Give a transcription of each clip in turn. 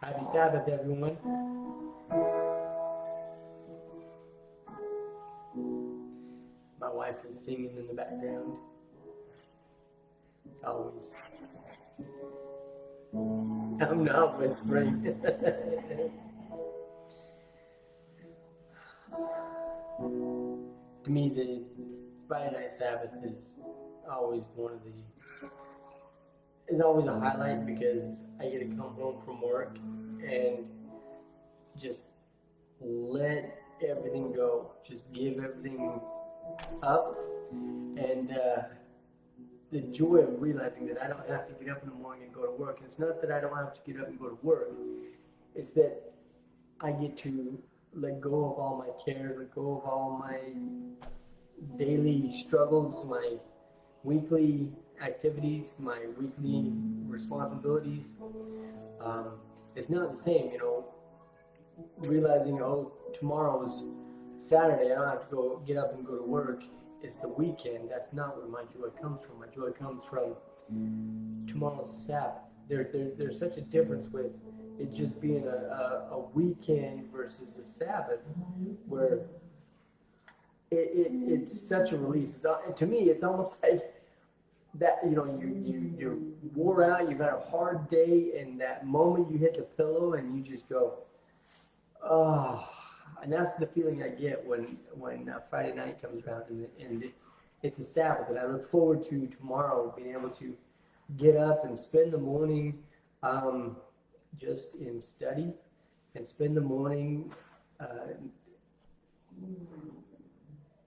Happy Sabbath, everyone. My wife is singing in the background. Always. I'm not whispering. To me, the Friday night Sabbath is always always a highlight because I get to come home from work and just let everything go, just give everything up, and the joy of realizing that I don't have to get up in the morning and go to work. And it's not that I don't have to get up and go to work, it's that I get to let go of all my cares, let go of all my daily struggles, my weekly activities, my weekly responsibilities. It's not the same, realizing, tomorrow's Saturday, I don't have to get up and go to work. It's the weekend. That's not where my joy comes from. My joy comes from tomorrow's the Sabbath. There's such a difference with it just being a weekend versus a Sabbath, where it's such a release. To me, it's almost like that, you're wore out, you've had a hard day, and that moment you hit the pillow and you just go, oh. And that's the feeling I get when Friday night comes around, and it's a Sabbath, and I look forward to tomorrow being able to get up and spend the morning just in study, and spend the morning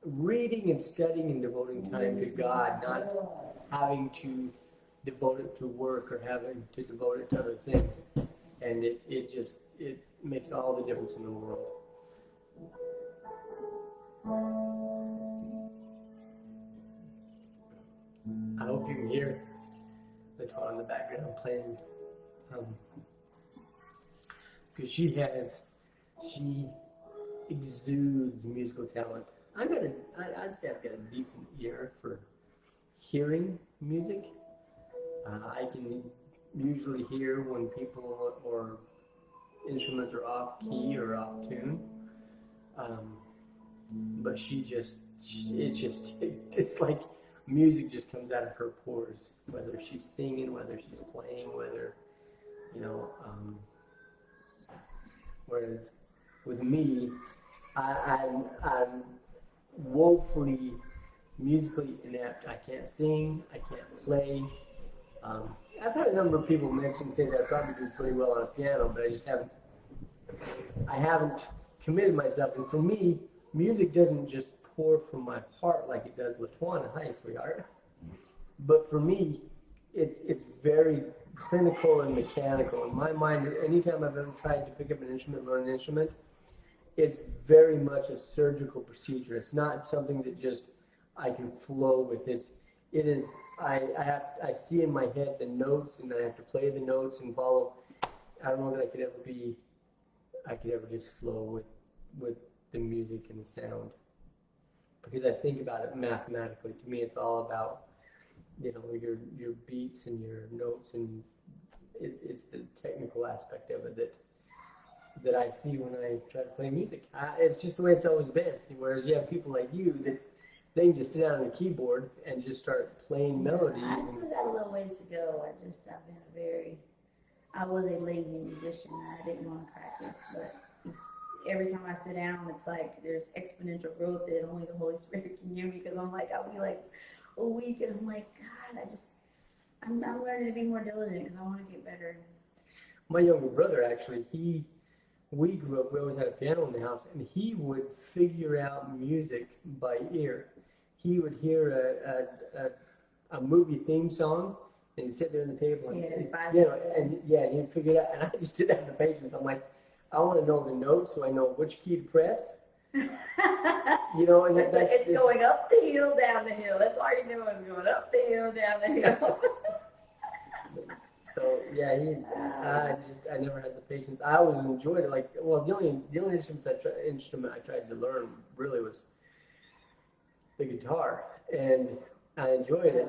reading and studying and devoting time to God, not having to devote it to work or having to devote it to other things. And it makes all the difference in the world. I hope you can hear the tone in the background playing, because she exudes musical talent. I'd say I've got a decent ear for hearing music. I can usually hear when people or instruments are off key or off tune. But it's like music just comes out of her pores, whether she's singing, whether she's playing, whereas with me, I'm woefully musically inept. I can't sing, I can't play. I've had a number of people say that I probably do pretty well on a piano, but I haven't committed myself. And for me, music doesn't just pour from my heart like it does Latuana. Hi, sweetheart. But for me, it's very clinical and mechanical. In my mind, anytime I've ever tried to pick up an instrument, learn an instrument, it's very much a surgical procedure. It's not something that just I can flow with. I see in my head the notes, and I have to play the notes and follow. I don't know that I could ever just flow with the music and the sound, because I think about it mathematically. To me, it's all about your beats and your notes, and it's the technical aspect of it that I see when I try to play music. It's just the way it's always been. Whereas you have people like you that they can just sit down on the keyboard and just start playing melodies. I still got a little ways to go. I was a lazy musician. I didn't want to practice, but every time I sit down, it's like there's exponential growth that only the Holy Spirit can give me, because I'll be like a week, and I'm like, God, I'm learning to be more diligent because I want to get better. My younger brother, actually, we grew up, we always had a piano in the house, and he would figure out music by ear. He would hear a movie theme song, and he'd sit there at the table and he'd figure it out, and I just didn't have the patience. I'm like, I want to know the notes so I know which key to press. And it's going up the hill, down the hill. That's all you know, is going up the hill, down the hill. So yeah, I never had the patience. I always enjoyed it. The only instrument I tried to learn really was the guitar, and I enjoyed it.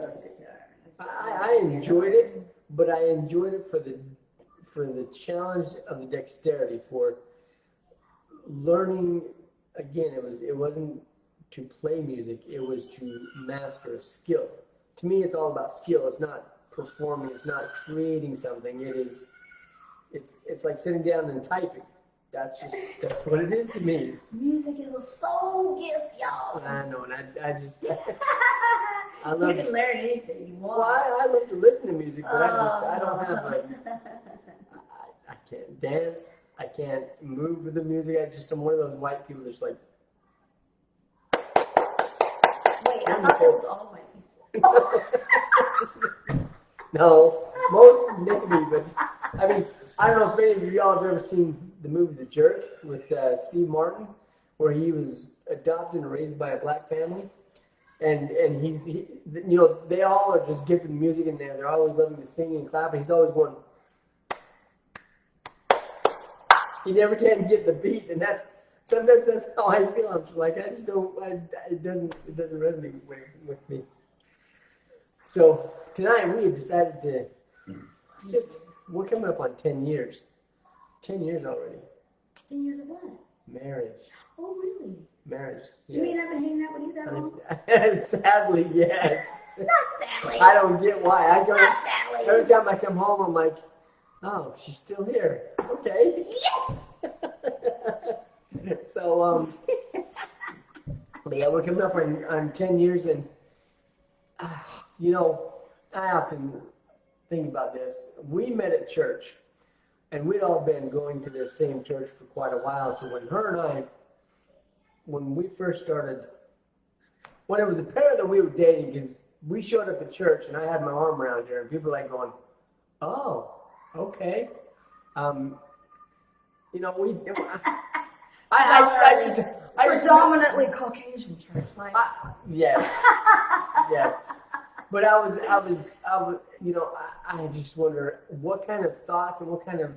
I enjoyed it, but I enjoyed it the challenge of the dexterity, for learning. Again, it wasn't to play music, it was to master a skill. To me, it's all about skill. It's not performing, it's not creating something. It's like sitting down and typing. That's what it is to me. Music is a soul gift, y'all. I know, and I just I You love can learn anything you want. I love to listen to music, but I don't have I can't dance. I can't move with the music. I'm one of those white people that's like. Wait, I thought that was all white people. No, most maybe, but I mean, I don't know if any of y'all have ever seen the movie The Jerk with Steve Martin, where he was adopted and raised by a black family, and they all are just gifted music in there. They're always loving to sing and clap, and he's always going. He never can get the beat, and sometimes that's how I feel. I'm just like, I just don't. It doesn't resonate with me. So tonight we had decided to we're coming up on 10 years. 10 years already. 10 years of what? Marriage. Oh, really? Marriage. Yes. You mean I've been hanging out with you that long? Sadly, yes. Not sadly. I don't get why. Not sadly. Every time I come home, I'm like, oh, she's still here. Okay. Yes. So, but yeah, we're coming up on 10 years, and I often think about this. We met at church, and we'd all been going to the same church for quite a while. So when we first started, when it was apparent that we were dating, because we showed up at church, and I had my arm around her, and people were like going, oh, okay. Predominantly Caucasian church, like. Yes, yes. But I just wonder what kind of thoughts and what kind of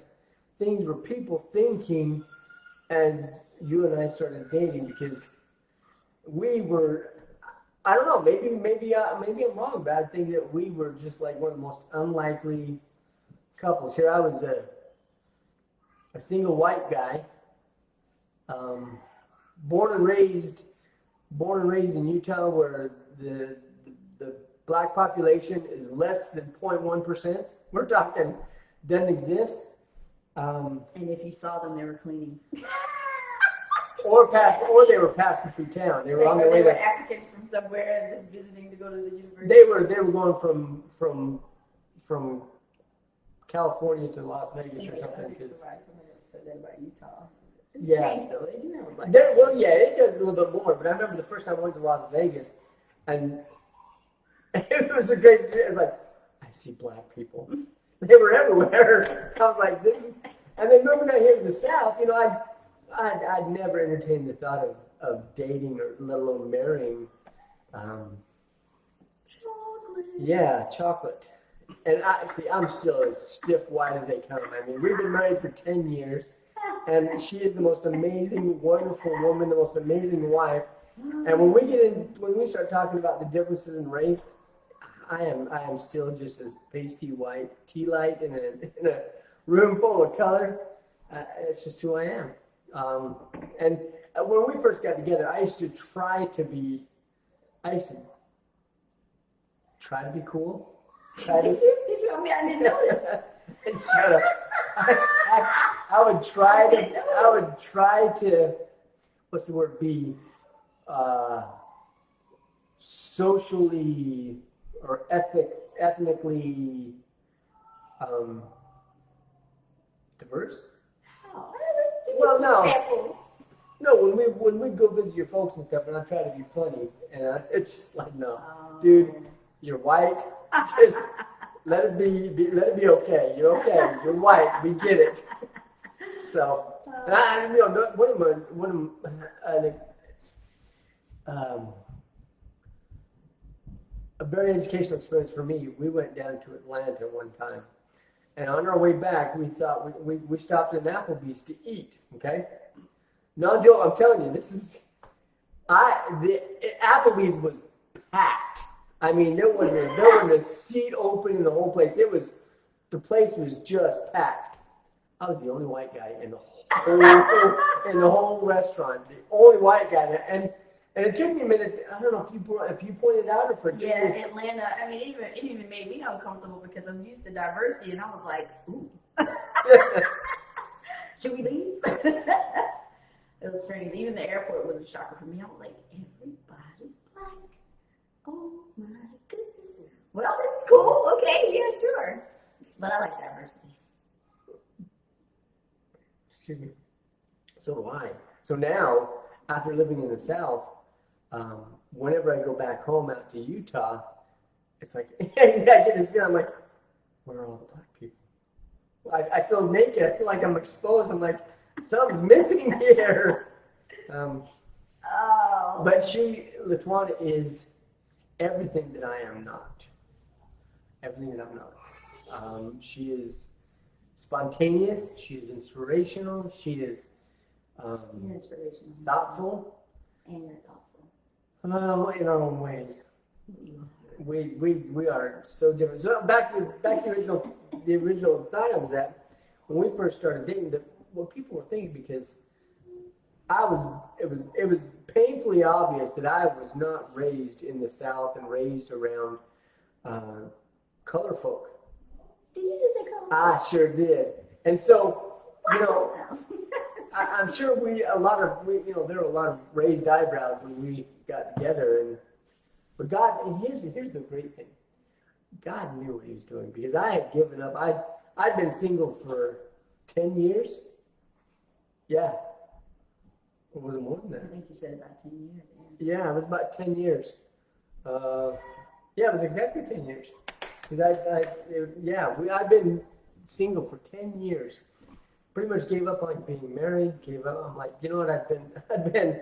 things were people thinking as you and I started dating, because we were, I don't know, maybe I'm wrong, but I think that we were just like one of the most unlikely couples. Here I was a single white guy, born and raised in Utah, where the black population is less than 0.1%. We're talking doesn't exist. And if you saw them, they were cleaning. or they were passing through town. They were on their way. They were Africans from somewhere and just visiting to go to the university. They were going from California to Las Vegas or something. Because somebody else said that about Utah. It's yeah, strange, though. They do have a black. Well, yeah, it does a little bit more. But I remember the first time I went to Las Vegas, and it was the greatest. It was like, I see black people. They were everywhere. I was like, this is. And then moving out here to the South, I'd never entertained the thought of dating or let alone marrying. Chocolate. Yeah, chocolate. And I'm still as stiff white as they come. I mean, we've been married for 10 years, and she is the most amazing, wonderful woman, the most amazing wife. And when we start talking about the differences in race, I am still just as pasty white, tea light in a room full of color. It's just who I am. And when we first got together, I used to try to be cool. I didn't know this. Shut up. I would try to, what's the word, be socially or ethnically diverse. How? Well, no. When we go visit your folks and stuff, and I try to be funny, and it's just like, no, dude, you're white. Just let it be okay. You're okay. You're white. We get it. So, and a very educational experience for me. We went down to Atlanta one time, and on our way back, we thought we stopped at an Applebee's to eat. Okay, no joke. I'm telling you, the Applebee's was packed. I mean, there wasn't a seat open in the whole place. The place was just packed. I was the only white guy in the whole restaurant. The only white guy, and it took me a minute. I don't know if you pointed out or for Yeah, Atlanta. I mean, it even made me uncomfortable because I'm used to diversity, and I was like, ooh. Should we leave? It was strange. Even the airport was a shocker for me. I was like, everybody's black. Oh my goodness. Well, this is cool. Okay, yeah, sure. But I like diversity. Excuse me. So do I. So now, after living in the South, whenever I go back home out to Utah, it's like I get this feeling. I'm like, where are all the black people? I feel naked. I feel like I'm exposed. I'm like, something's missing here. But Latuana is everything that I am not. Everything that I'm not. She is spontaneous. She is inspirational. She is You're inspirational. thoughtful. And you're thoughtful. In our own ways. We are so different. So back to the original thought I was at when we first started dating. What people were thinking, because it was painfully obvious that I was not raised in the South and raised around color folk. Did you just say color? I sure did. And so, I'm sure there were a lot of raised eyebrows when we got together, but God, and here's the great thing. God knew what he was doing, because I had given up. I'd been single for 10 years. Yeah. It wasn't more than that. I think you said about 10 years. Yeah, it was about 10 years. Yeah, it was exactly 10 years. Because I've been single for 10 years. Pretty much gave up on being married. Gave up. I'm like, you know what? I've been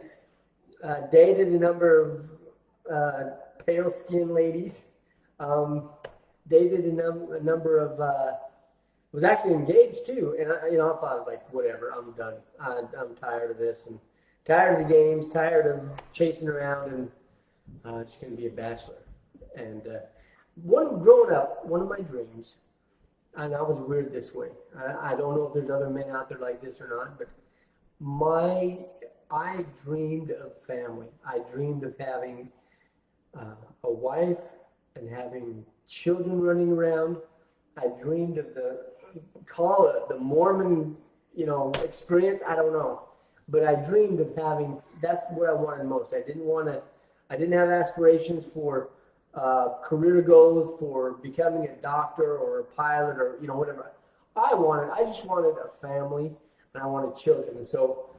dated a number of pale skinned ladies. Dated a number of. Was actually engaged too, and I thought I was like, whatever. I'm done. I'm tired of this, and tired of the games. Tired of chasing around, and just gonna be a bachelor. And growing up, one of my dreams. And I was weird this way. I don't know if there's other men out there like this or not, but I dreamed of family. I dreamed of having a wife and having children running around. I dreamed of call it the Mormon, experience. I don't know, but I dreamed of having. That's what I wanted most. I didn't have aspirations for career goals for becoming a doctor or a pilot or whatever. I just wanted a family, and I wanted children. And so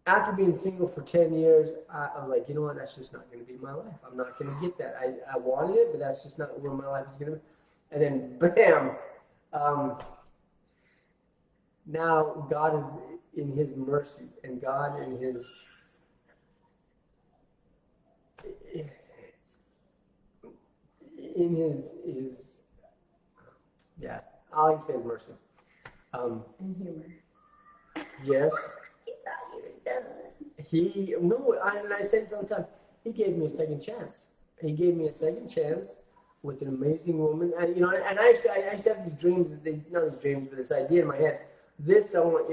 after being single for 10 years, I was like, you know what, that's just not going to be my life. I'm not going to get that. I wanted it, but that's just not where my life is going to be. And then bam, now God is in his mercy, and God in his I'll say mercy. And humor. Yes. You thought you were done. I say this all the time. He gave me a second chance. He gave me a second chance with an amazing woman. And I used to have these dreams, not these dreams, but this idea in my head. This I want,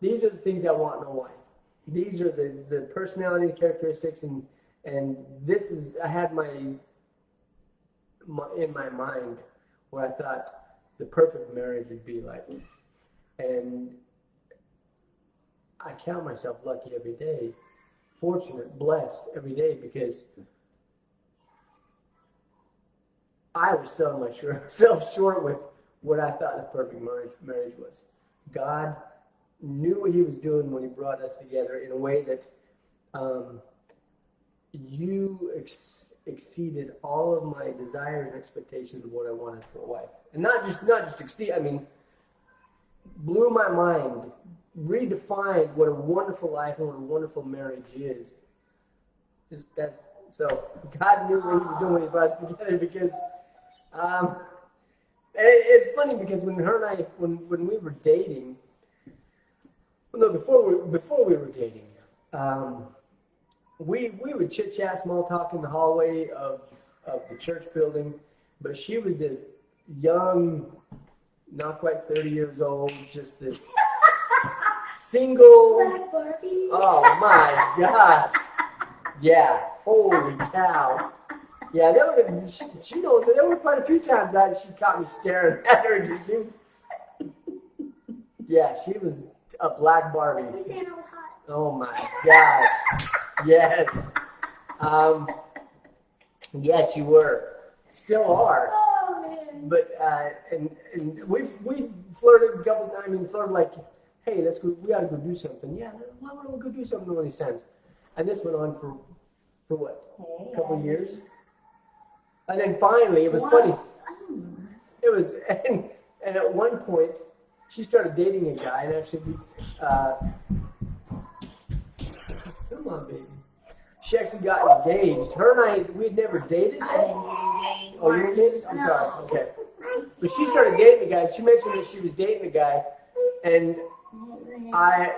these are the things I want in a wife. These are the personality, the characteristics, and this is, I had in my mind what I thought the perfect marriage would be like. And I count myself lucky every day, fortunate, blessed every day, because I was selling myself short with what I thought the perfect marriage was. God knew what he was doing when he brought us together in a way that you exceeded all of my desires and expectations of what I wanted for a wife. And not just exceed, blew my mind, redefined what a wonderful life and what a wonderful marriage is. So God knew what he was doing when he brought us together, because it's funny, because when her and I, when we were dating, before we were dating, we would chit chat, small talk in the hallway of the church building, but she was this young, not quite 30 years old, just this single. Black Barbie. Oh my God. Yeah. Holy cow. Yeah, she knows there were quite a few times that she caught me staring at her. She was, yeah, she was a black Barbie. You saying I was hot? Oh my gosh. Yes. Yes, you were. Still are. Oh man. But and we flirted a couple times and flirted like, hey, let's go. We gotta go do something. Yeah, why don't we go do something one of these times? And this went on for what? A couple of years. And then finally, it was funny. It was, and at one point, she started dating a guy, and actually, come on, baby. She actually got engaged. Her and I, we had never dated. I didn't get engaged. Oh, you were engaged? I'm No. sorry. Okay. But she started dating the guy. She mentioned that she was dating the guy, and I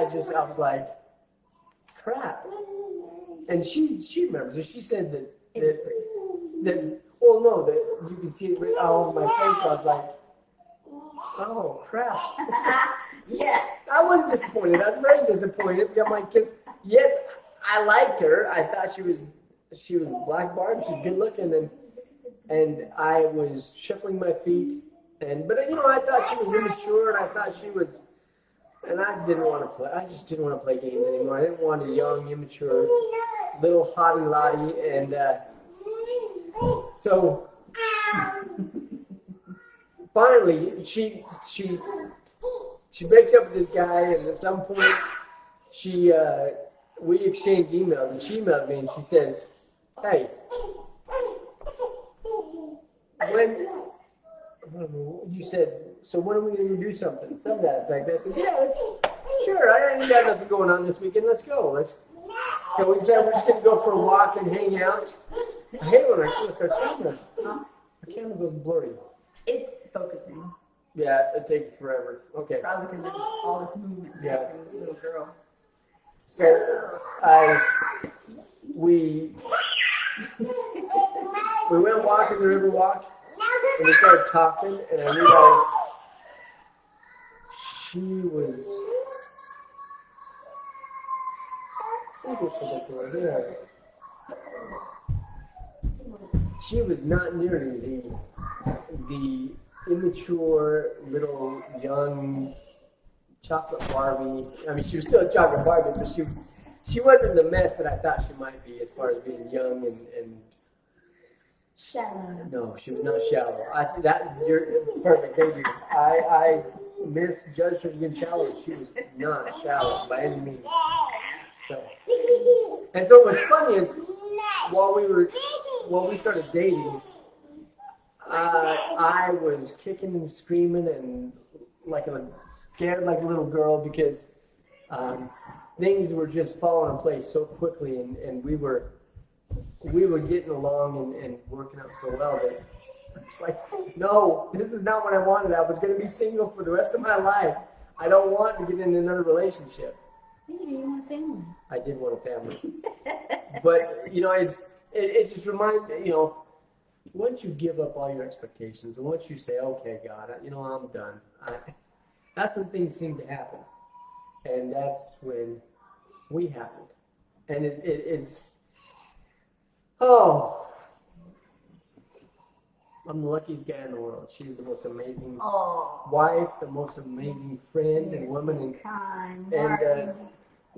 was like, crap. And she remembers it. She said that well, no, that you can see it right all over my face. I was like, oh crap. Yeah. I was disappointed. I was very disappointed. I'm like, because yes, I liked her. I thought she was black Barb. She's good looking, and I was shuffling my feet. But I thought she was immature, and I thought she was, and I didn't want to play. I just didn't want to play games anymore. I didn't want a young, immature, little hottie lottie, and so finally she breaks up with this guy, and at some point we exchanged emails, and she emailed me and she says, hey, when you said, so when are we going to do something? Some of that effect. I said, yeah, sure, I ain't got nothing going on this weekend, let's go. So we said we're just going to go for a walk and hang out. I hate when I look at our camera. Our camera goes blurry. It's focusing. Yeah, it takes forever. Okay. Probably because of all this movement. Yeah. Little girl. So we went walking the river walk, and we started talking, and I realized she was. She was not nearly the immature little young chocolate Barbie. I mean, she was still a chocolate Barbie, but she wasn't the mess that I thought she might be as far as being young and shallow. No, she was not shallow. I think that you're perfect. Thank you. I misjudged her as being shallow. She was not shallow by any means. So what's funny is while we started dating, I was kicking and screaming and scared like a little girl because things were just falling in place so quickly, and we were getting along and working out so well that it's like, no, this is not what I wanted. I was going to be single for the rest of my life. I don't want to get in another relationship. Maybe you want a family. I did want a family. But, it just reminds me, once you give up all your expectations and once you say, okay, God, I'm done, that's when things seem to happen. And that's when we happened. And I'm the luckiest guy in the world. She's the most amazing wife, the most amazing friend and woman. And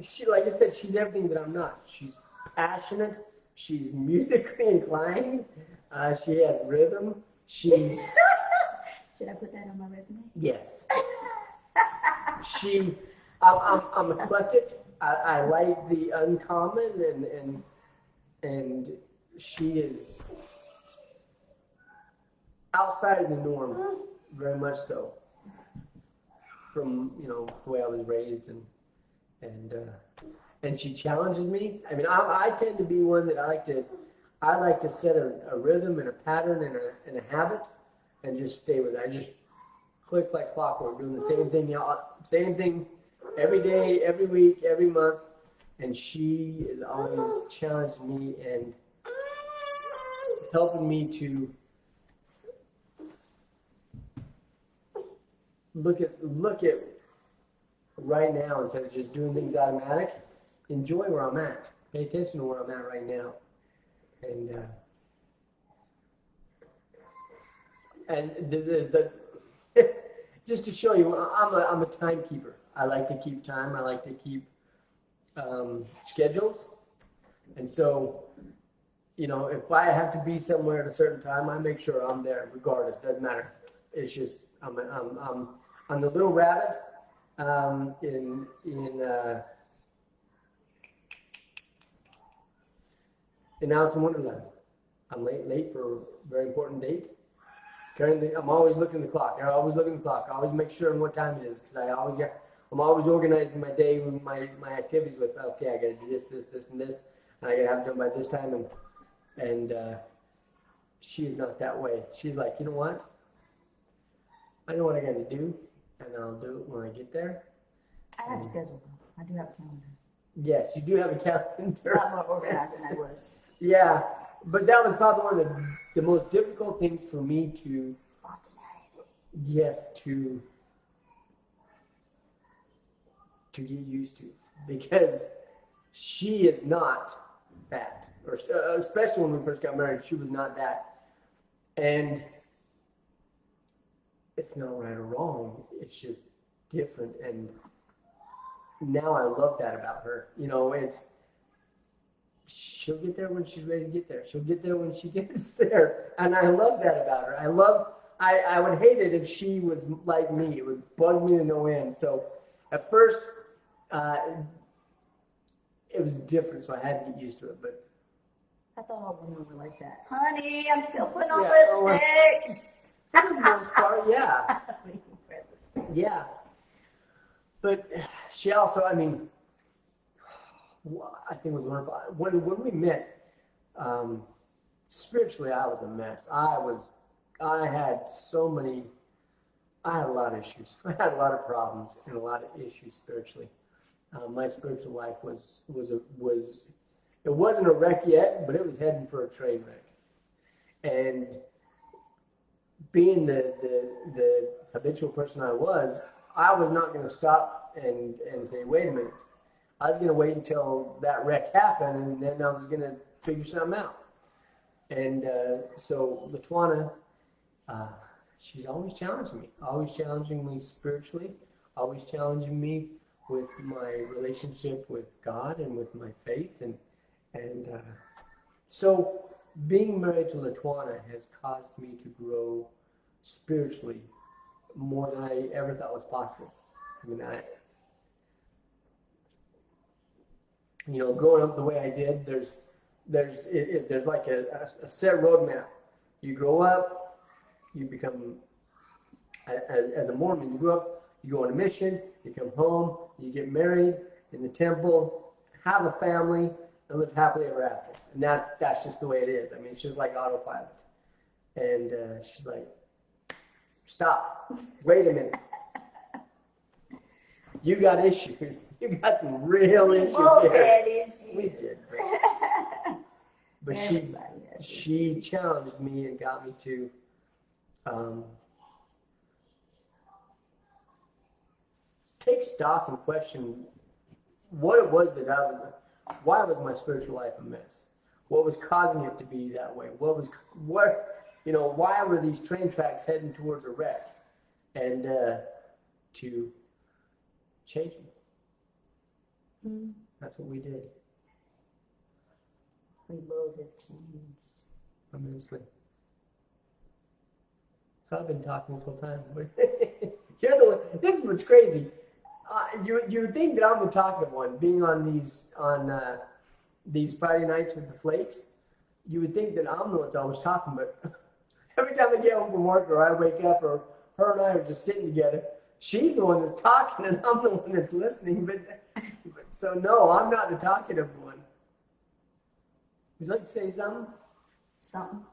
she, like I said, she's everything that I'm not. She's passionate. She's musically inclined. She has rhythm. She's. Should I put that on my resume? Yes. I'm eclectic. I like the uncommon, and she is outside of the norm, very much so. From the way I was raised, and she challenges me. I mean, I tend to be one that I like to set a rhythm and a pattern and a habit, and just stay with it. I just click like clockwork, doing the same thing every day, every week, every month, and she is always challenging me and helping me to look at right now, instead of just doing things automatic, enjoy where I'm at. Pay attention to where I'm at right now. And just to show you, I'm a timekeeper. I like to keep time. I like to keep schedules. And so, if I have to be somewhere at a certain time, I make sure I'm there regardless. Doesn't matter. It's just I'm the little rabbit in Alice in Wonderland. I'm late for a very important date. I'm always looking at the clock. I always look at the clock. I always make sure what time it is because I'm always organizing my day with my activities with, okay, I got to do this, and this, and I got to have it done by this time. And she is not that way. She's like, you know what? I know what I got to do, and I'll do it when I get there. I have a schedule, though. I do have a calendar. Yes, you do have a calendar. A lot more organized than I was. Yeah, but that was probably one of the most difficult things for me to... Spontaneity. Yes, to get used to. Because she is not that. Or especially when we first got married, she was not that. And it's not right or wrong. It's just different. And now I love that about her. She'll get there when she's ready to get there. She'll get there when she gets there. And I love that about her. I would hate it if she was like me. It would bug me to no end. So at first, it was different, so I had to get used to it. But I thought all women were like that. Honey, I'm still putting on yeah, lipstick. For the most part, yeah. Yeah. But she also, I think it was wonderful. When we met, spiritually, I was a mess. I had a lot of issues. I had a lot of problems and a lot of issues spiritually. My spiritual life was it wasn't a wreck yet, but it was heading for a train wreck. And being the habitual person I was not going to stop and say, wait a minute. I was going to wait until that wreck happened, and then I was going to figure something out. And so LaTuana, she's always challenging me spiritually, always challenging me with my relationship with God and with my faith. And so being married to LaTuana has caused me to grow spiritually more than I ever thought was possible. Growing up the way I did, there's like a set roadmap. You grow up, you become, as a Mormon, you grow up, you go on a mission, you come home, you get married in the temple, have a family, and live happily ever after. And that's just the way it is. It's just like autopilot. And she's like, stop, wait a minute. You got issues. You got some real issues here. We did. But she challenged me and got me to take stock and question what it was why was my spiritual life a mess? What was causing it to be that way? Why were these train tracks heading towards a wreck? And to change me. Mm. That's what we did. We both have changed. Immensely. So I've been talking this whole time. You're the one. This is what's crazy. You think that I'm the talkative one, being on these Friday nights with the Flakes. You would think that I'm the one that's always talking, but every time I get home from work or I wake up or her and I are just sitting together, she's the one that's talking and I'm the one that's listening. But so no, I'm not the talkative one. Would you like to say something? Something?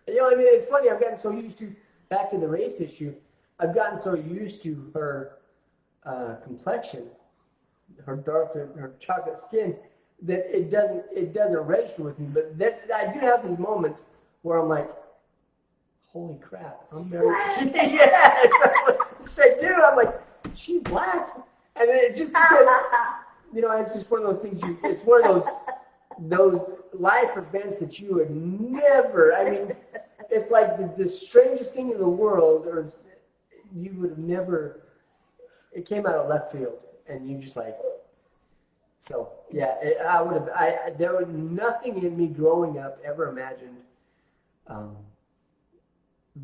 It's funny. I've gotten so used to, back to the race issue, I've gotten so used to her complexion, her chocolate skin, that it doesn't register with me. But I do have these moments where I'm like, holy crap, I'm married. Yes. I do. I'm like, she's black. And then it just because, it's just one of those things it's one of those life events that you would never, it's like the strangest thing in the world, or you would have never, it came out of left field, and you just like, so, yeah, there was nothing in me growing up ever imagined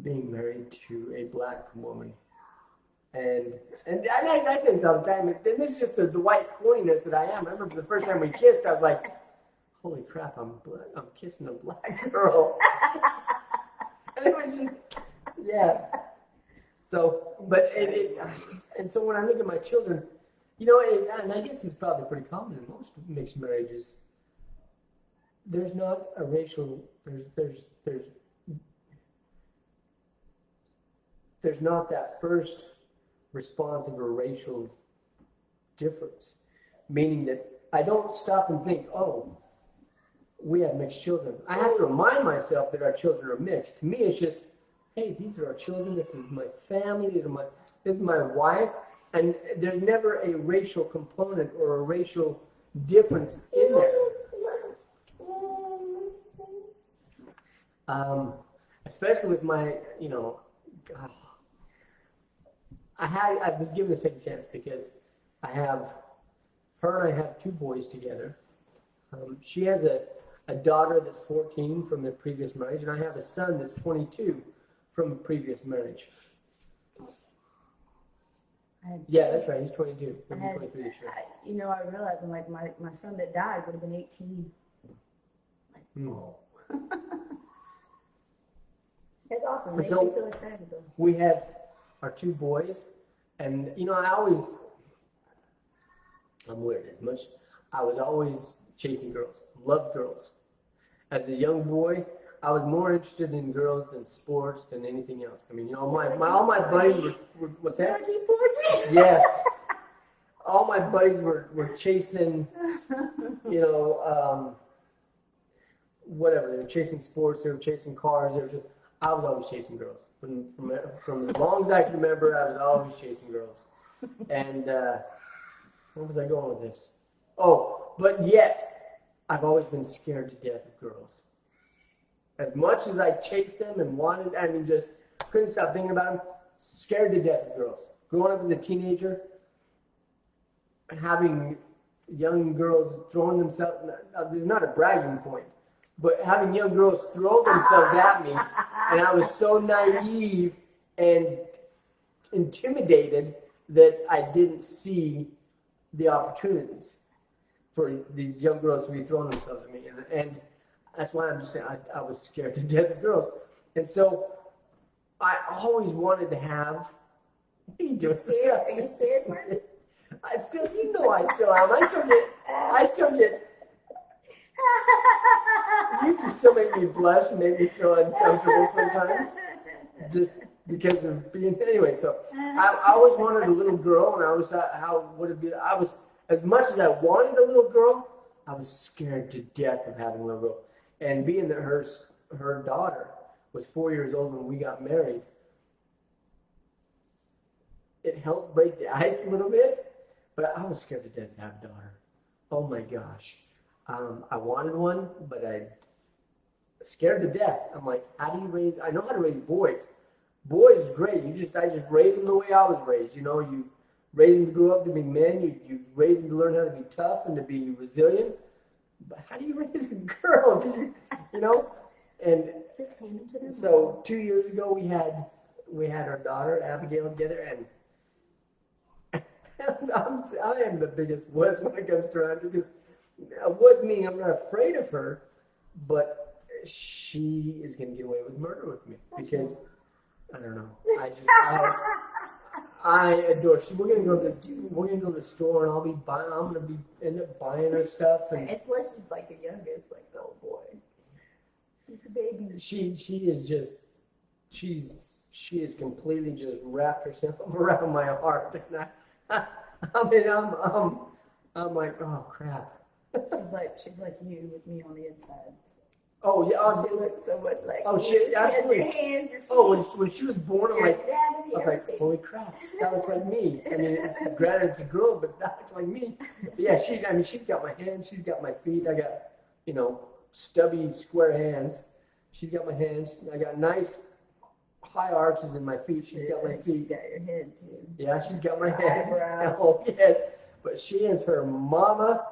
being married to a black woman. And I say this all the time, and this is just the white coyness that I am. I remember the first time we kissed, I was like, holy crap, I'm kissing a black girl. And it was just, yeah. So, but and so when I look at my children, and I guess it's probably pretty common in most mixed marriages, there's not a racial, there's not that first response of a racial difference, meaning that I don't stop and think, oh, we have mixed children. I have to remind myself that our children are mixed. To me, it's just, hey, these are our children. This is my family. This is my wife. And there's never a racial component or a racial difference in there. Especially with my, I was given a second chance because her and I have two boys together. She has a daughter that's 14 from the previous marriage, and I have a son that's 22 from the previous marriage. Yeah, that's right. He's 22. He'll be 23 this year. I realized I'm like, my son that died would have been 18. Oh. That's awesome. It makes me feel excited though. We had our two boys, and I'm weird as much. I was always chasing girls, loved girls. As a young boy, I was more interested in girls than sports than anything else. All my buddies were what's that? Yes. All my buddies were chasing, whatever. They were chasing sports. They were chasing cars. I was always chasing girls. From as long as I can remember, I was always chasing girls. And where was I going with this? Oh, but yet, I've always been scared to death of girls. As much as I chased them and wanted, just couldn't stop thinking about them, scared to death of girls. Growing up as a teenager, having young girls throwing themselves, this is not a bragging point, but having young girls throw themselves at me, and I was so naive and intimidated that I didn't see the opportunities for these young girls to be throwing themselves at me. And that's why I'm just saying I was scared to death of girls. And so I always wanted to have... What are you doing? Are you scared, Martin? I still am. I still get... You can still make me blush and make me feel uncomfortable sometimes. Just because of being... Anyway, so I always wanted a little girl, and I always thought, how would it be? As much as I wanted a little girl, I was scared to death of having a little girl. And being that her daughter was 4 years old when we got married, it helped break the ice a little bit, but I was scared to death to have a daughter. Oh my gosh. I wanted one, but I scared to death. I'm like, I know how to raise boys. Boys is great. I just raised them the way I was raised. You raise them to grow up to be men. You raise them to learn how to be tough and to be resilient. But how do you raise a girl? And just hand it to them. So 2 years ago we had our daughter Abigail together, and I am the biggest wuss when it comes to her, because wuss meaning I'm not afraid of her, but she is going to get away with murder with me because I don't know. I adore. We're gonna go to the store, and I'm gonna end up buying her stuff. And plus, she's like the youngest. Like, oh boy, she's a baby. She is completely just wrapped herself around my heart, and I'm like, oh crap. She's like you with me on the inside. Oh yeah. She looked so much like Oh, you. she Has absolutely. your hands, your feet, Oh, when she was born, I'm your like, anatomy, I was like, everything. holy crap, that looks like me. I mean, granted it's a girl, but that looks like me. But yeah, I mean, she's got my hands, she's got my feet. I got, stubby square hands. She's got my hands. I got nice high arches in my feet. She's got my She's feet. got your head too. Yeah, she's got my hands. Eyebrows. Oh yes, but she is her mama.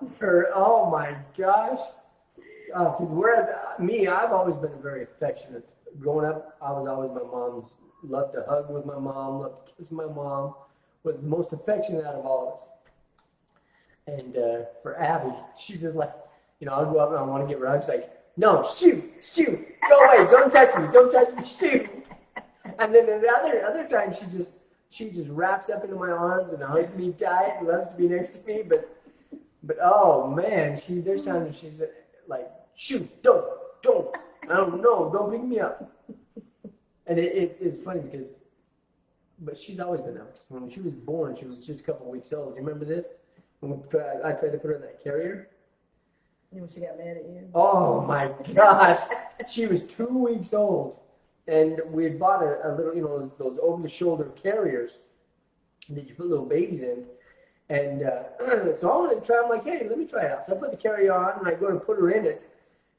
Oh my gosh. Because whereas me, I've always been very affectionate. Growing up, I was always my mom's. Loved to hug with my mom. Loved to kiss my mom. Was the most affectionate out of all of us. And for Abby, she's just like, I'll go up and I want to give her a hug. She's like, no, shoot, go away, don't touch me, shoot. And then other times she just wraps up into my arms and hugs me tight and loves to be next to me. But oh man, there's times when she's like, shoot, don't, I don't know, don't pick me up. And it's funny but she's always been out. Because when she was born, she was just a couple of weeks old. Do you remember this? I tried to put her in that carrier. You know, she got mad at you. Oh my gosh, she was 2 weeks old, and we had bought a little, those over-the-shoulder carriers that you put little babies in. And so I wanted to try. I'm like, hey, let me try it out. So I put the carrier on, and I go to put her in it,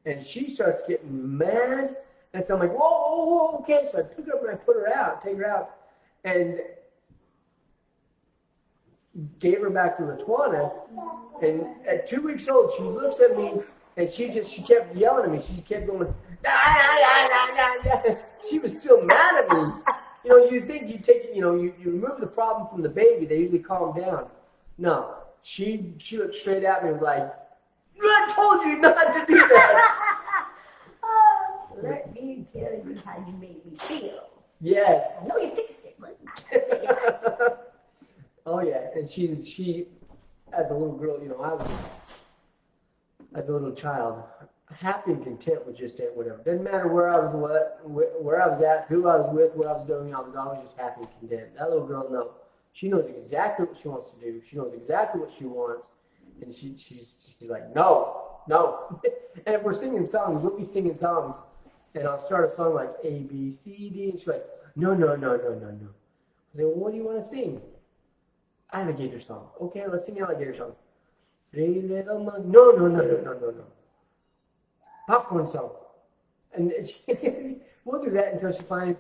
and she starts getting mad. And so I'm like, whoa, okay. So I took her up and I put her out, take her out, and gave her back to Latuana. And at 2 weeks old, she looks at me, and she kept yelling at me. She kept going, she was still mad at me. You think you take, you remove the problem from the baby, they usually calm down. No, she looked straight at me and was like, I told you not to do that. Let me tell you how you made me feel. Yes. I know you fixed it, but I can't say it. Oh yeah, and she as a little girl, as a little child, happy and content with just whatever. Didn't matter where I was at, who I was with, what I was doing. I was always just happy and content. That little girl, no, she knows exactly what she wants to do. She knows exactly what she wants, and she's like, no. And if we're singing songs, we'll be singing songs, and I'll start a song like A, B, C, D, and she's like, no. I say, well, what do you want to sing? Alligator song. Okay, let's sing alligator song. Three little monkeys. No. Popcorn song. And we'll do that until she finally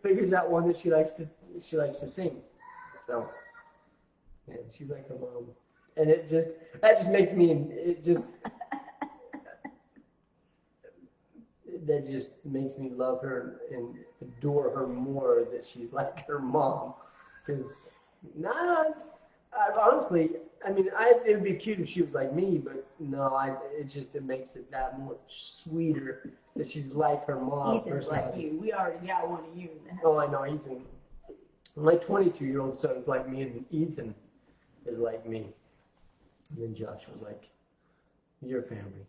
figures out one that she likes to sing. So, yeah, she's like her mom, and that just makes me that just makes me love her and adore her more that she's like her mom, because. Honestly, I mean, it would be cute if she was like me, but no, it makes it that much sweeter that she's like her mom. Ethan's like you. We already got one of you in the house. Oh, I know, Ethan. My 22-year-old son is like me, and Ethan is like me. And then Josh was like, your family.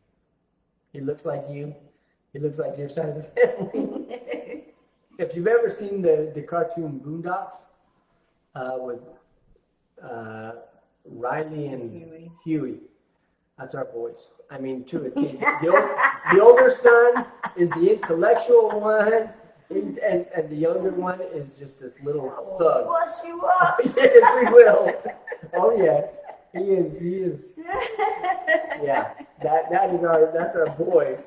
He looks like you. He looks like your side of the family. If you've ever seen the cartoon Boondocks, with Riley and Huey. That's our boys. I mean, to a T. The older son is the intellectual one, and the younger one is just this little thug. Wash you up. Yes, we will. Oh yes, he is. Yeah, that's our boys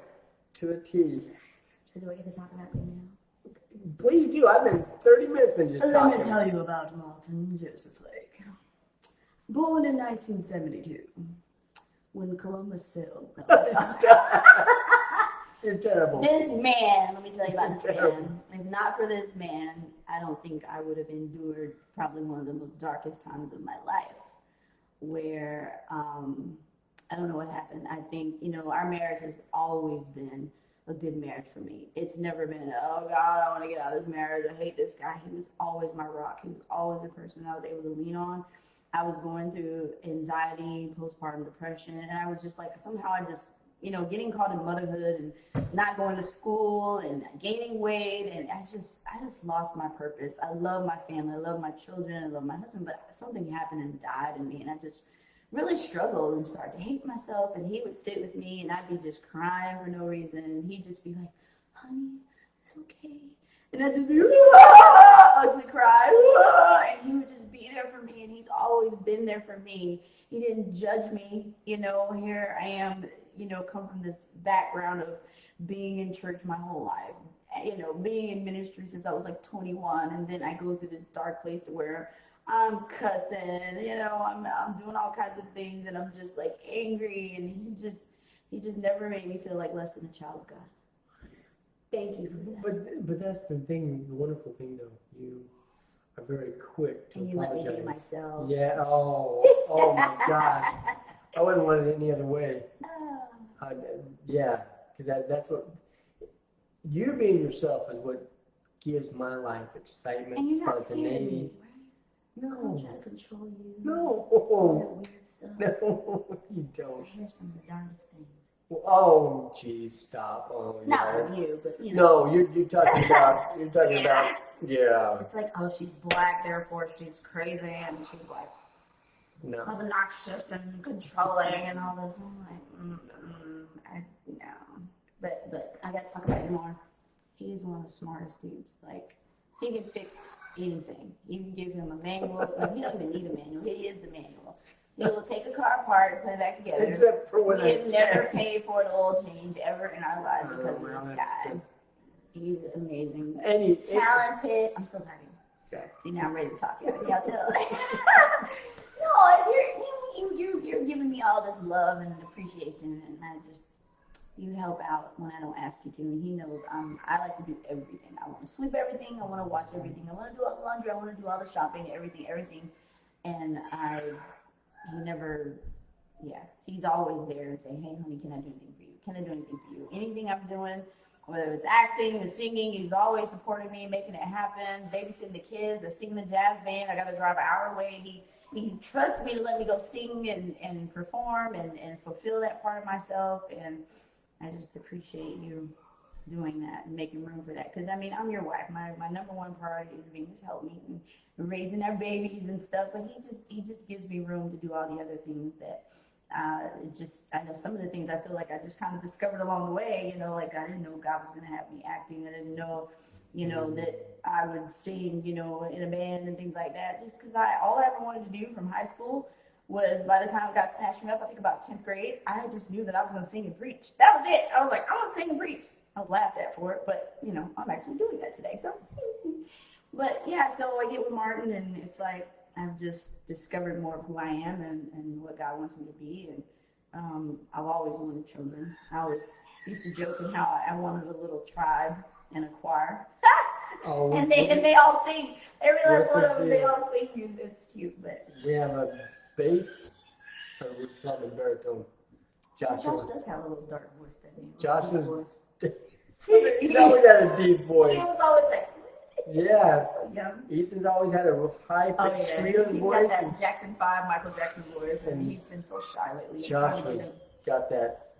to a T. So do I get to talk about them now? Please do. I've been 30 minutes been just talking. Let me tell you about Martin Joseph Flake. Born in 1972, when Columbus sailed. You're terrible. This man, let me tell you about this man. If not for this man, I don't think I would have endured probably one of the most darkest times of my life, where I don't know what happened. I think, our marriage has always been a good marriage for me. It's never been, oh God, I want to get out of this marriage. I hate this guy. He was always my rock. He was always the person I was able to lean on. I was going through anxiety, postpartum depression, and I was just like, somehow I just, getting caught in motherhood and not going to school and gaining weight, and I just lost my purpose. I love my family. I love my children. I love my husband, but something happened and died in me, and I just really struggled and started to hate myself. And he would sit with me and I'd be just crying for no reason. And he'd just be like, honey, it's okay. And I'd just be ugly cry. And he would just be there for me. And he's always been there for me. He didn't judge me. Here I am, come from this background of being in church my whole life. Being in ministry since I was like 21, and then I go through this dark place to where I'm cussing, I'm doing all kinds of things, and I'm just like angry, and he just never made me feel like less than a child of God. Thank you for that. But that's the thing, the wonderful thing though, you are very quick to and you apologize. let me be myself. Yeah. Oh my gosh. I wouldn't want it any other way. Yeah, because that's what. You being yourself is what gives my life excitement, And you're not spontaneity. scared of me, right? I don't No, try to control you. no, All that weird stuff. no, you I don't. hear some of the darndest things. Oh, geez, stop. Oh, Not yeah. from you, but No, you're talking about. You're talking about. Yeah. It's like, oh, she's black, therefore she's crazy, and she's like No. obnoxious and controlling and all this. I'm like, no. But I got to talk about him more. He's one of the smartest dudes. Like, he can fix anything. You can give him a manual. He don't even need a manual. He is the manual. He will take a car apart and put it back together. Except for when We've never paid for an oil change ever in our lives because well, of this that's- guy. He's amazing. Talented. I'm so happy. Okay. See, now I'm ready to talk. Y'all tell. No, you're giving me all this love and appreciation, and you help out when I don't ask you to, and he knows I like to do everything. I want to sweep everything. I want to wash everything. I want to do all the laundry. I want to do all the shopping, everything. And he's always there and saying, hey, honey, can I do anything for you? Can I do anything for you? Anything I'm doing, whether it's acting, the singing, he's always supporting me, making it happen, babysitting the kids, or singing the jazz band. I got to drive an hour away. He trusts me to let me go sing and perform and fulfill that part of myself. And I just appreciate you doing that and making room for that. Because, I'm your wife. My number one priority is being his helpmeet and raising our babies and stuff. But he just gives me room to do all the other things that I know some of the things I feel like I just kind of discovered along the way. Like I didn't know God was going to have me acting. I didn't know, that I would sing, in a band and things like that. Just because all I ever wanted to do from high school was, by the time God snatched me up, I think about 10th grade, I just knew that I was going to sing and preach. That was it. I was like, I want to sing and preach. I was laughed at for it, but, I'm actually doing that today. So, but yeah, so I get with Martin, and it's like I've just discovered more of who I am and what God wants me to be. And I've always wanted children. I always used to joke in how I wanted a little tribe and a choir. And they all sing. Every last one of them, they all sing. It's cute, but we have a bass, or we call it baritone. Josh does have a little dark voice, doesn't he? Josh was. Voice. He's always had a deep voice. He was always like. Yes. Yeah. Ethan's always had a high-pitched, squealing He's voice. got that Jackson 5, Michael Jackson voice, and he's been so shy lately. Josh got that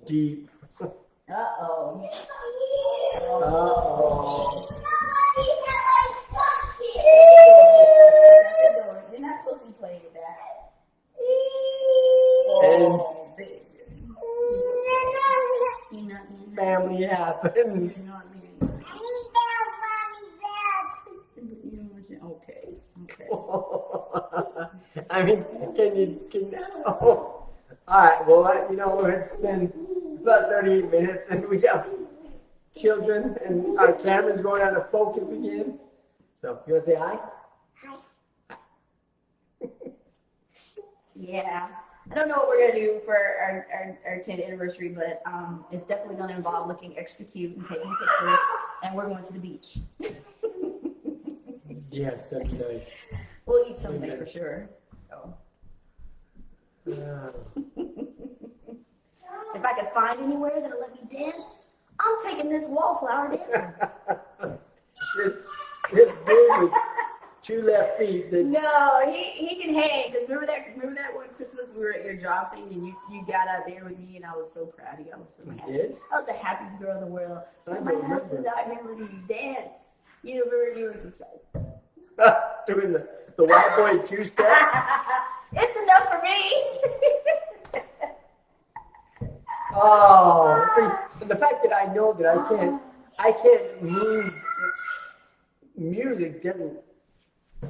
deep. Uh-oh. You're not supposed to be playing with that. And family happens. Okay. Oh. All right, well, it's been about 38 minutes, and we have children, and our camera's going out of focus again. So, you want to say hi? Hi. Yeah. I don't know what we're going to do for our 10th anniversary, but it's definitely going to involve looking extra cute and taking pictures, and we're going to the beach. Yes, that'd be nice. We'll eat something for sure. So. If I could find anywhere that'll let me dance, I'm taking this wallflower dancing. this big with 2 left feet. No, he can hang. Cause remember that one Christmas we were at your job thing and you got out there with me and I was so proud of you. I was so happy. Did? I was the happiest girl in the world. I My remember. husband's out here letting me dance. You were just like Doing the white boy 2-step. It's enough for me. Oh, see, and the fact that I know that I can't move. Music doesn't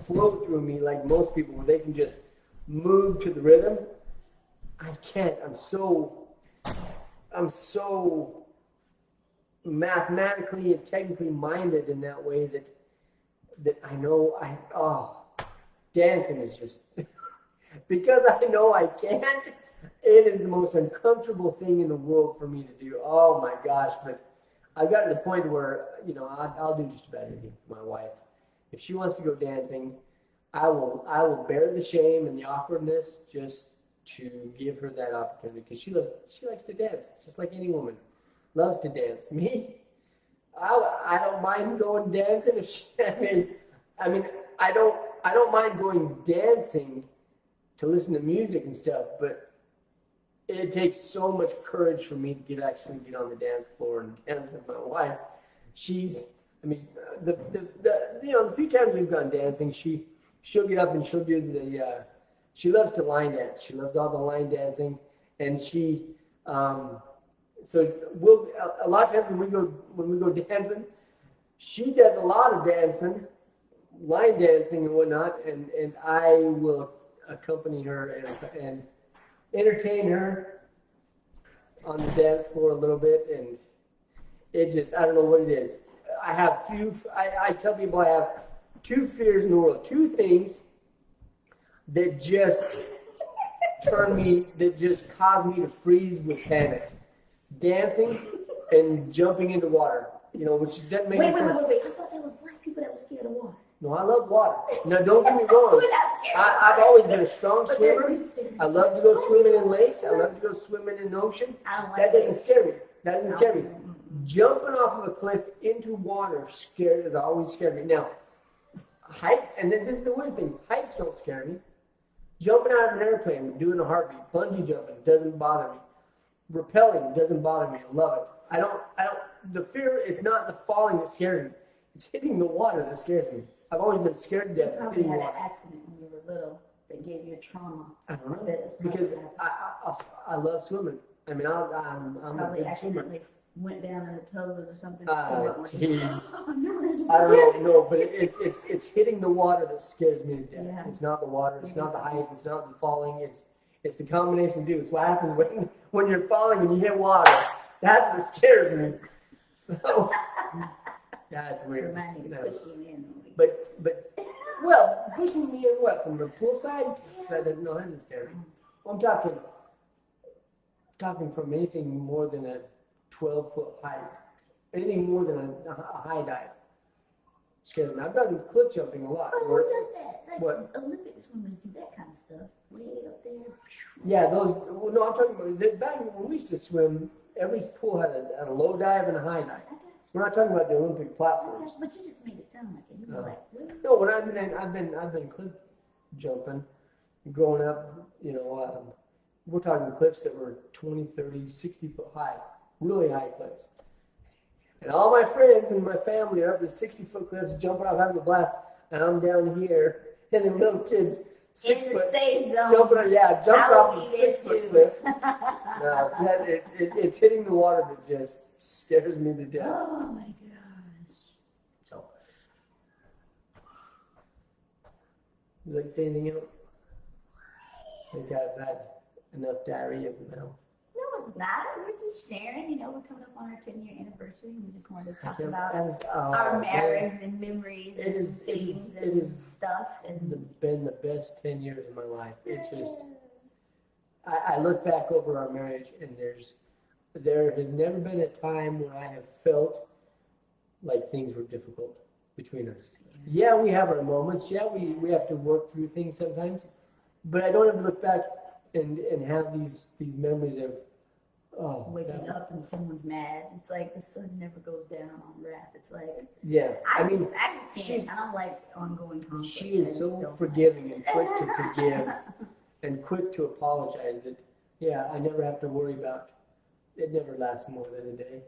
flow through me like most people, where they can just move to the rhythm. I can't. I'm so mathematically and technically minded in that way that I know dancing is just because I know I can't. It is the most uncomfortable thing in the world for me to do. Oh my gosh! But I got to the point where I'll do just about anything for my wife. If she wants to go dancing, I will bear the shame and the awkwardness just to give her that opportunity, because she likes to dance just like any woman loves to dance. Me, I don't mind going dancing if she. I don't mind going dancing to listen to music and stuff, but it takes so much courage for me to actually get on the dance floor and dance with my wife. The few times we've gone dancing, she'll get up and she'll do she loves to line dance. She loves all the line dancing, and so a lot of times when we go dancing, she does a lot of dancing, line dancing and whatnot, and I will accompany her and entertain her on the dance floor a little bit, and it just, I don't know what it is. I tell people I have two fears in the world, two things that just that just cause me to freeze with panic. Dancing and jumping into water, which doesn't make any sense. Wait. I thought that was black people that were scared of water. No, I love water. No, don't get me wrong. I've always been a strong swimmer. I love to go swimming in lakes. I love to go swimming in the ocean. That doesn't scare me. Jumping off of a cliff into water has always scared me. Now, height, and then this is the weird thing, heights don't scare me. Jumping out of an airplane, doing a heartbeat, bungee jumping doesn't bother me. Rappelling doesn't bother me. I love it. The fear is not the falling that scares me. It's hitting the water that scares me. I've always been scared to death You of probably hitting had water. an accident when you were little that gave you a trauma. I don't know, because I love swimming. I'm a Probably good swimmer. accidentally went down in the tub or something. Jeez. I don't know, but it's hitting the water that scares me to death. Yeah. It's not the water, it's not the heights, it's not the falling, it's the combination of it's what happens when you're falling and you hit water. That's what scares me. So that's weird. Reminded me to push you in. But pushing me in what, from the pool side? That doesn't scare me. Well, I'm talking from anything more than a 12-foot height, anything more than a high dive scares me. I've done cliff jumping a lot. Oh, who does that? Like What? Olympic swimmers do that kind of stuff. Way up there. Yeah, I'm talking about back when we used to swim. Every pool had a low dive and a high dive. We're not talking about the Olympic platforms. But you just made it sound like it. You were like, really? No, when I've been cliff jumping, growing up. We're talking cliffs that were 20, 30, 60 foot high, really high cliffs. And all my friends and my family are up at 60-foot cliffs, jumping off, having a blast, and I'm down here, and the little kids, 6 In foot, the safe zone. jumping off a I'll be there 6-foot too. cliff. No, so it's hitting the water that just scares me to death. Oh my gosh. So, would you like to say anything else? I think I've had enough diarrhea of the mouth. No, it's not. We're just sharing. We're coming up on our 10-year anniversary. We just wanted to talk about Oh, our man. marriage and memories It and is- it things is- it and is stuff. And Been the best 10 years of my life. It just, I look back over our marriage, and there has never been a time when I have felt like things were difficult between us. Yeah, we have our moments. Yeah, we have to work through things sometimes. But I don't ever look back and have these memories of, waking up and someone's mad. It's like the sun never goes down on wrath. It's like yeah. I just can't. I don't like ongoing conflict. She is so forgiving and quick to forgive and quick to apologize that, yeah, I never have to worry about, it never lasts more than a day,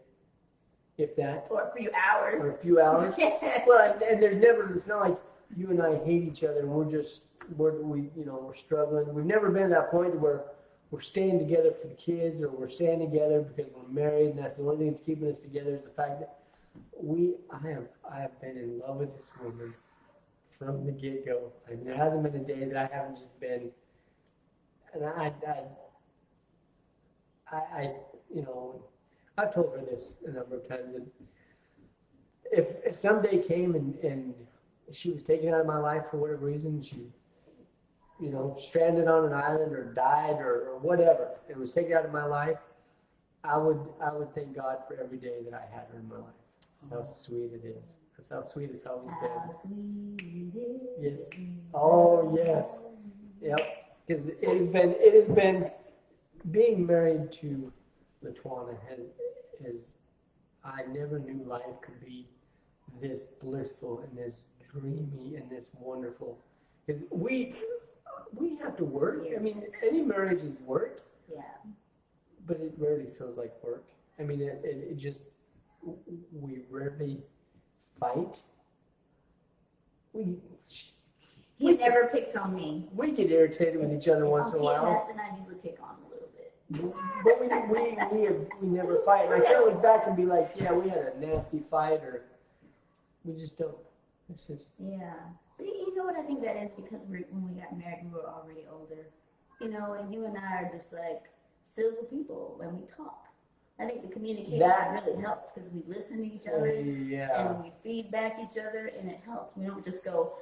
if that, or a few hours. or a few hours. Well, and there's never, it's not like you and I hate each other and we're just we're struggling. We've never been at that point where we're staying together for the kids, or we're staying together because we're married, and that's the only thing that's keeping us together is the fact that I have been in love with this woman from the get-go. I mean, there hasn't been a day that I haven't just been, and I've told her this a number of times, and if someday came and she was taken out of my life for whatever reason, she, stranded on an island or died or whatever, and was taken out of my life, I would thank God for every day that I had her in my life. That's how sweet it is. That's how sweet it's always been. How sweet it is. Yes. Oh, yes. Yep. Because it has been being married to LaTuana has I never knew life could be this blissful and this dreamy and this wonderful. Because we have to work. I mean, any marriage is work. Yeah. But it rarely feels like work. I mean, it just, we rarely fight. He never picks on me. We get irritated with each other once in a while. And I usually pick on him a little bit. But we never fight. And I can't look back and be like, yeah, we had a nasty fight, or we just don't. It's just. Yeah. But you know what I think that is? Because when we got married, we were already older. And you and I are just like civil people when we talk. I think the communication really helps because we listen to each other and we feedback each other, and it helps. We don't just go,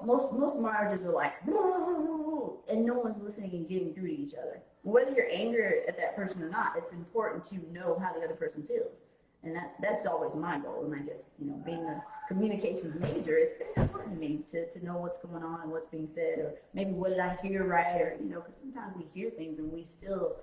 most marriages are like, and no one's listening and getting through to each other. Whether you're angry at that person or not, it's important to know how the other person feels. And that's always my goal. And I guess, being a communications major, it's very important to me to know what's going on and what's being said, or maybe what did I hear right, or, because sometimes we hear things and we still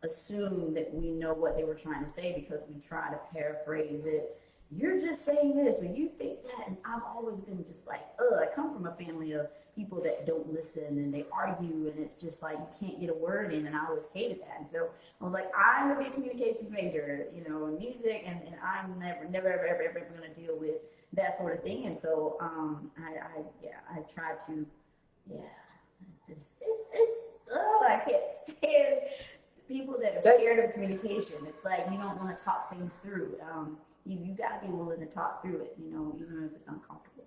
assume that we know what they were trying to say because we try to paraphrase it. You're just saying this, or you think that, and I've always been just like, I come from a family of people that don't listen and they argue, and it's just like you can't get a word in, and I always hated that. And so I was like, I'm gonna be a communications major, in music, and I'm never ever gonna deal with that sort of thing. And so I try to, I can't stand people that are scared of communication. It's like you don't want to talk things through. You got to be willing to talk through it, even if it's uncomfortable.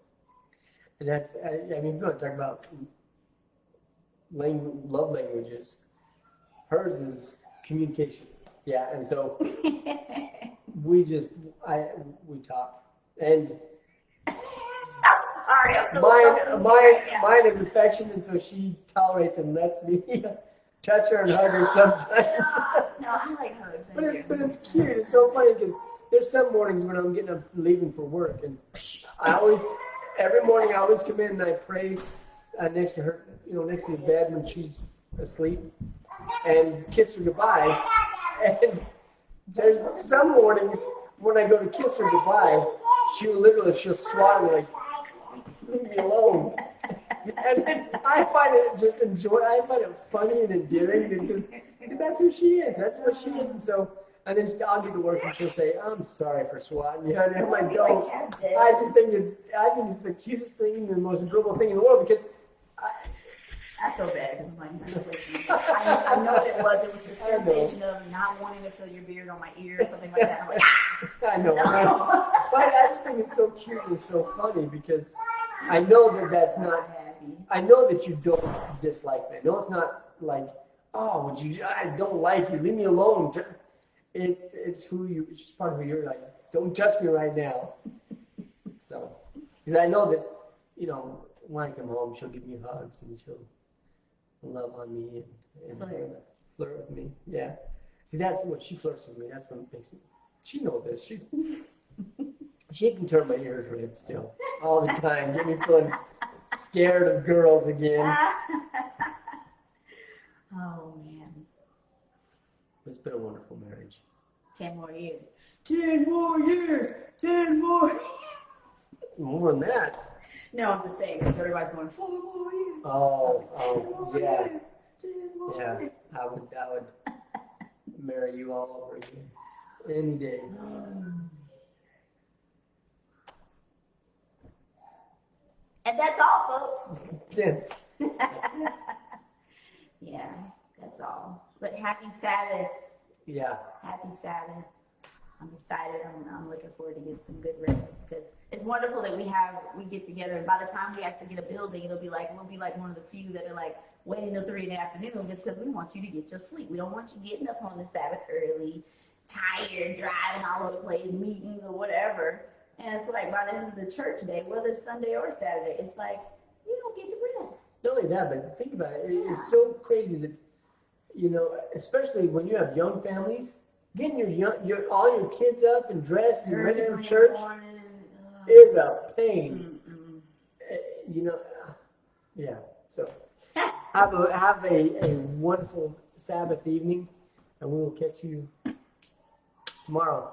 And that's, if you want to talk about love languages, hers is communication. Yeah, and so we talk. And mine is affection, and so she tolerates and lets me touch her and hug her sometimes. No, I like hugs. But it's cute. It's so funny because there's some mornings when I'm getting up, leaving for work, and every morning I always come in and I pray next to her, next to the bed when she's asleep, and kiss her goodbye. And there's some mornings when I go to kiss her goodbye, she'll swat me like, leave me alone. And then I find it funny and endearing because that's who she is. That's what she is. And so, and then I'll get to work and she'll say, I'm sorry for swatting you. And I'm like, don't. I think it's the cutest thing and the most adorable thing in the world because I feel bad because I know what it was. It was the sensation of not wanting to feel your beard on my ear or something like that. I'm like, I know. But I just think it's so cute and so funny because I know that's not. I know that you don't dislike me. I know it's not like, I don't like you. Leave me alone. It's who you. It's just part of who you're. Like, don't touch me right now. So, because I know that, when I come home, she'll give me hugs and she'll love on me and flirt with me. Yeah. See, that's what she flirts with me. That's what makes it. She knows this. She can turn my ears red still all the time. Get me feeling scared of girls again. Oh man. It's been a wonderful marriage. 10 more years. 10 more years. 10 more. More than that. No, I'm just saying because everybody's going 4 more years. Oh, yeah. Years. 10 more Yeah. years. I would marry you all over again any day. And that's all, folks. Yes. Yeah, that's all. But happy Sabbath. Yeah. Happy Sabbath. I'm excited. I'm looking forward to get some good rest because it's wonderful that we get together. And by the time we actually get a building, we'll be like one of the few that are like waiting till 3 in the afternoon just because we want you to get your sleep. We don't want you getting up on the Sabbath early, tired, driving all over the place, meetings or whatever. And it's like by the end of the church day, whether it's Sunday or Saturday, it's like you don't get to rest. Not only that, but think about it. Yeah. It's so crazy that, especially when you have young families, getting all your kids up and dressed and ready for church is a pain. Yeah. So have a wonderful Sabbath evening, and we will catch you tomorrow.